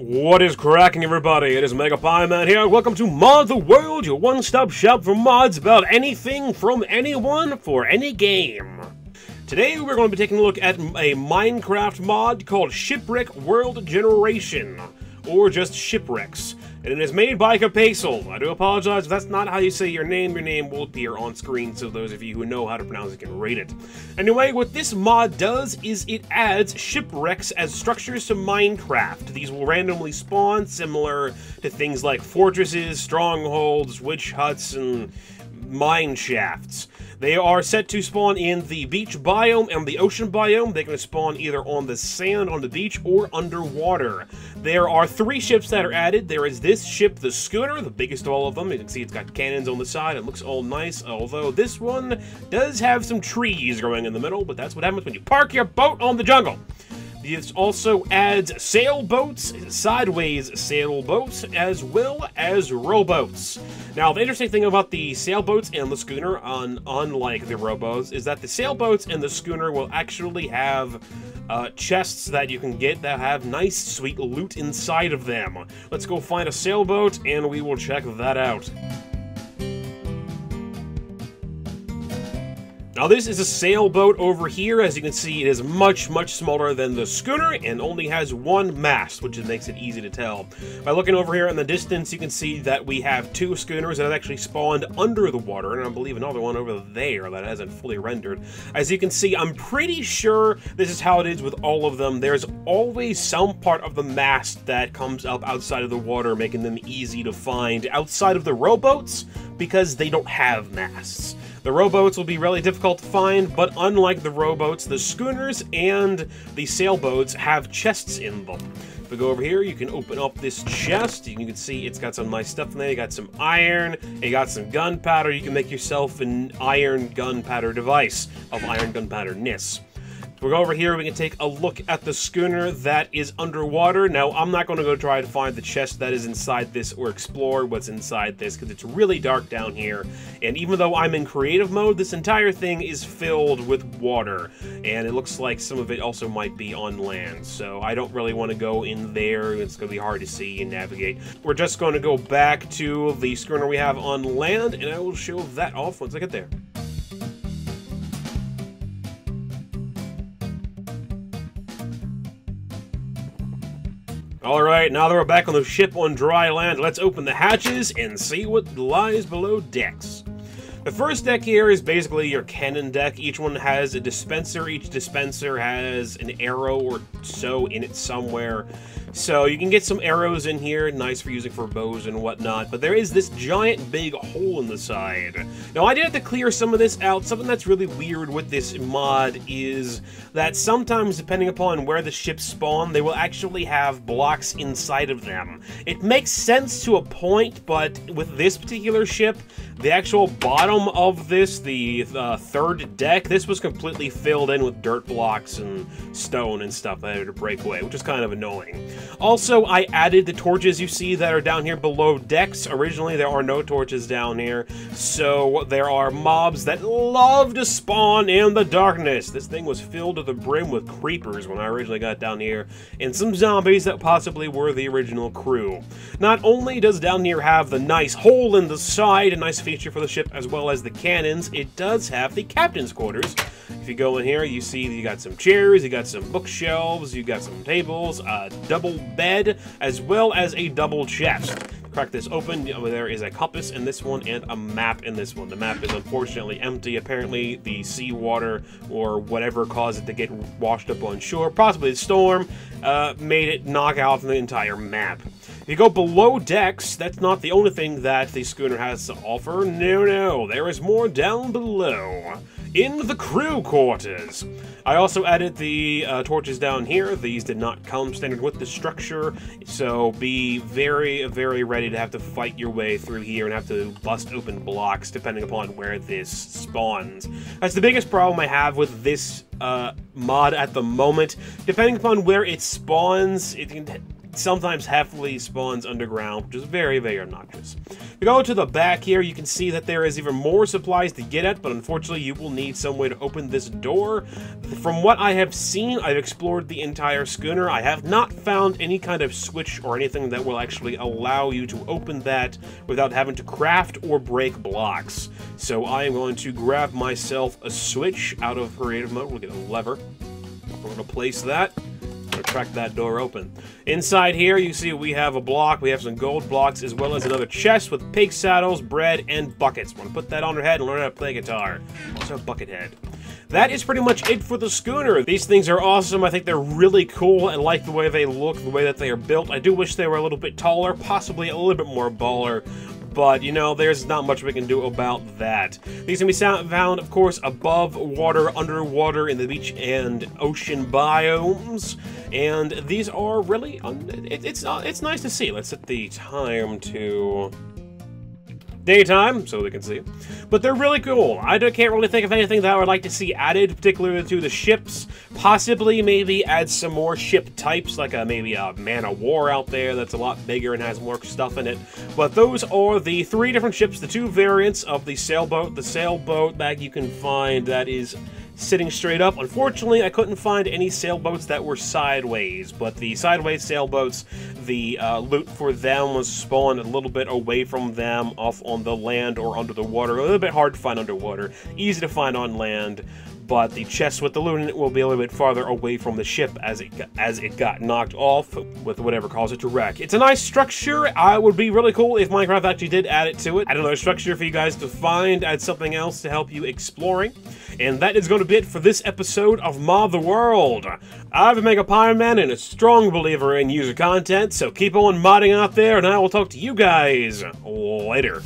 What is cracking, everybody? It is MegapiemanPHD here. Welcome to Mod the World, your one-stop shop for mods about anything from anyone for any game. Today we're going to be taking a look at a Minecraft mod called Shipwreck World Generation, or just Shipwrecks. And it is made by cpacal. I do apologize if that's not how you say your name. Your name will appear on screen, so those of you who know how to pronounce it can read it. Anyway, what this mod does is it adds shipwrecks as structures to Minecraft. These will randomly spawn, similar to things like fortresses, strongholds, witch huts, and mine shafts. They are set to spawn in the beach biome and the ocean biome. They can spawn either on the sand on the beach or underwater. There are 3 ships that are added. There is this ship, the schooner, the biggest of all of them. You can see it's got cannons on the side. It looks all nice, although this one does have some trees growing in the middle, but that's what happens when you park your boat on the jungle. This also adds sailboats, sideways sailboats, as well as rowboats. Now, the interesting thing about the sailboats and the schooner, unlike the rowboats, is that the sailboats and the schooner will actually have chests that you can get that have nice, sweet loot inside of them. Let's go find a sailboat, and we will check that out. Now this is a sailboat over here. As you can see, it is much, much smaller than the schooner and only has 1 mast, which makes it easy to tell. By looking over here in the distance, you can see that we have 2 schooners that have actually spawned under the water, and I believe another one over there that hasn't fully rendered. As you can see, I'm pretty sure this is how it is with all of them. There's always some part of the mast that comes up outside of the water, making them easy to find outside of the rowboats, because they don't have masts. The rowboats will be really difficult to find, but unlike the rowboats, the schooners and the sailboats have chests in them. If we go over here, you can open up this chest. You can see it's got some nice stuff in there. You got some iron, you got some gunpowder. You can make yourself an iron gunpowder device of iron gunpowder-ness. If we go over here, we can take a look at the schooner that is underwater. Now, I'm not going to go try to find the chest that is inside this or explore what's inside this because it's really dark down here. And even though I'm in creative mode, this entire thing is filled with water. And it looks like some of it also might be on land. So I don't really want to go in there. It's going to be hard to see and navigate. We're just going to go back to the schooner we have on land, and I will show that off once I get there. Alright, now that we're back on the ship on dry land, let's open the hatches and see what lies below decks. The first deck here is basically your cannon deck. Each one has a dispenser. Each dispenser has an arrow or so in it somewhere. So you can get some arrows in here, nice for using for bows and whatnot, but there is this giant big hole in the side. Now I did have to clear some of this out. Something that's really weird with this mod is that sometimes, depending upon where the ships spawn, they will actually have blocks inside of them. It makes sense to a point, but with this particular ship, the actual bottom of this, the third deck, this was completely filled in with dirt blocks and stone and stuff that I had to break away, which is kind of annoying. Also, I added the torches you see that are down here below decks. Originally, there are no torches down here, so there are mobs that love to spawn in the darkness. This thing was filled to the brim with creepers when I originally got down here, and some zombies that possibly were the original crew. Not only does down here have the nice hole in the side, a nice feature for the ship, as well as the cannons, it does have the captain's quarters. If you go in here, you see you got some chairs, you got some bookshelves, you got some tables, a double bed, as well as a double chest. Crack this open, there is a compass in this one and a map in this one. The map is unfortunately empty. Apparently the seawater or whatever caused it to get washed up on shore, possibly the storm, made it knock out the entire map. If you go below decks, that's not the only thing that the schooner has to offer. No, there is more down below, in the crew quarters. I also added the torches down here. These did not come standard with the structure, so be very, very ready to have to fight your way through here and have to bust open blocks depending upon where this spawns. That's the biggest problem I have with this mod at the moment. Depending upon where it spawns, it can sometimes heavily spawns underground, which is very, very obnoxious. We go to the back here, you can see that there is even more supplies to get at, but unfortunately you will need some way to open this door. From what I have seen, I've explored the entire schooner. I have not found any kind of switch or anything that will actually allow you to open that without having to craft or break blocks. So I am going to grab myself a switch out of creative mode. We'll get a lever. We're going to place that. Crack that door open. Inside here, you see we have a block. We have some gold blocks, as well as another chest with pig saddles, bread, and buckets. Want to put that on your head and learn how to play guitar. Also, a bucket head. That is pretty much it for the schooner. These things are awesome. I think they're really cool. I like the way they look, the way that they are built. I do wish they were a little bit taller, possibly a little bit more baller. But, you know, there's not much we can do about that. These can be found, of course, above water, underwater, in the beach and ocean biomes. And these are really, it's nice to see. Let's set the time to daytime, so we can see. But they're really cool. I can't really think of anything that I would like to see added, particularly to the ships. Possibly, maybe add some more ship types, like maybe a man of war out there that's a lot bigger and has more stuff in it. But those are the 3 different ships, the 2 variants of the sailboat. The sailboat that you can find that is sitting straight up. Unfortunately, I couldn't find any sailboats that were sideways, but the sideways sailboats, the loot for them was spawned a little bit away from them, off on the land or under the water. A little bit hard to find underwater, easy to find on land, but the chest with the loot in it will be a little bit farther away from the ship as it got knocked off with whatever caused it to wreck. It's a nice structure. It would be really cool if Minecraft actually did add it to it. Add another structure for you guys to find, add something else to help you exploring. And that is going to be it for this episode of Mod the World. I'm a MegapiemanPHD and a strong believer in user content, so keep on modding out there, and I will talk to you guys later.